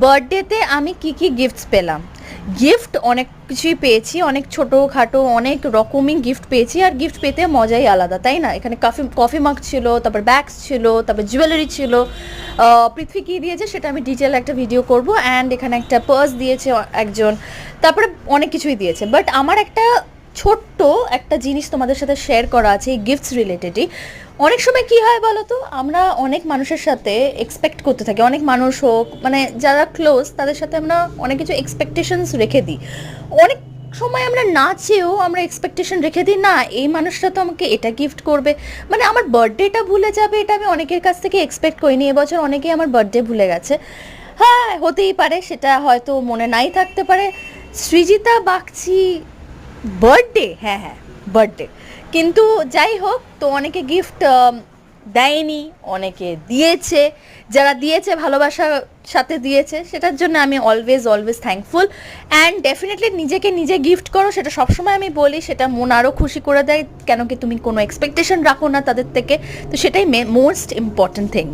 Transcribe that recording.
বার্থডেতে আমি কি কি গিফটস পেলাম? গিফট অনেক কিছুই পেয়েছি, অনেক ছোটোখাটো অনেক রকমই গিফট পেয়েছি, আর গিফট পেতে মজাই আলাদা, তাই না? এখানে কফি কফি মাগ ছিল, তারপর ব্যাগস ছিল, তারপর জুয়েলারি ছিল। পৃথ্বী কী দিয়েছে সেটা আমি ডিটেল একটা ভিডিও করব। অ্যান্ড এখানে একটা পার্স দিয়েছে একজন, তারপরে অনেক কিছুই দিয়েছে। বাট আমার একটা ছোট্ট একটা জিনিস তোমাদের সাথে শেয়ার করা আছে এই গিফটস রিলেটেডই। অনেক সময় কি হয় বলো তো, আমরা অনেক মানুষের সাথে এক্সপেক্ট করতে থাকি, অনেক মানুষ হোক মানে যারা ক্লোজ তাদের সাথে আমরা অনেক কিছু এক্সপেকটেশনস রেখে দিই। অনেক সময় আমরা না চেয়েও আমরা এক্সপেকটেশন রেখে দিই, না এই মানুষটা তো আমাকে এটা গিফট করবে, মানে আমার বার্থডেটা ভুলে যাবে, এটা আমি অনেকের কাছ থেকে এক্সপেক্ট করিনি। এবছর অনেকেই আমার বার্থডে ভুলে গেছে। হ্যাঁ, হতেই পারে, সেটা হয়তো মনে নাই থাকতে পারে। সৃজিতা বাগচি বার্থডে, হ্যাঁ হ্যাঁ বার্থডে, কিন্তু যাই হোক, তো অনেকে গিফট দেয়নি, অনেকে দিয়েছে। যারা দিয়েছে ভালোবাসার সাথে দিয়েছে, সেটার জন্য আমি always always thankful. And definitely নিজেকে নিজে গিফট করো, সেটা সবসময় আমি বলি, সেটা মন আরও খুশি করে দেয়, কেন কি তুমি কোনো এক্সপেকটেশন রাখো না তাদের থেকে। তো সেটাই মোস্ট ইম্পর্ট্যান্ট থিং।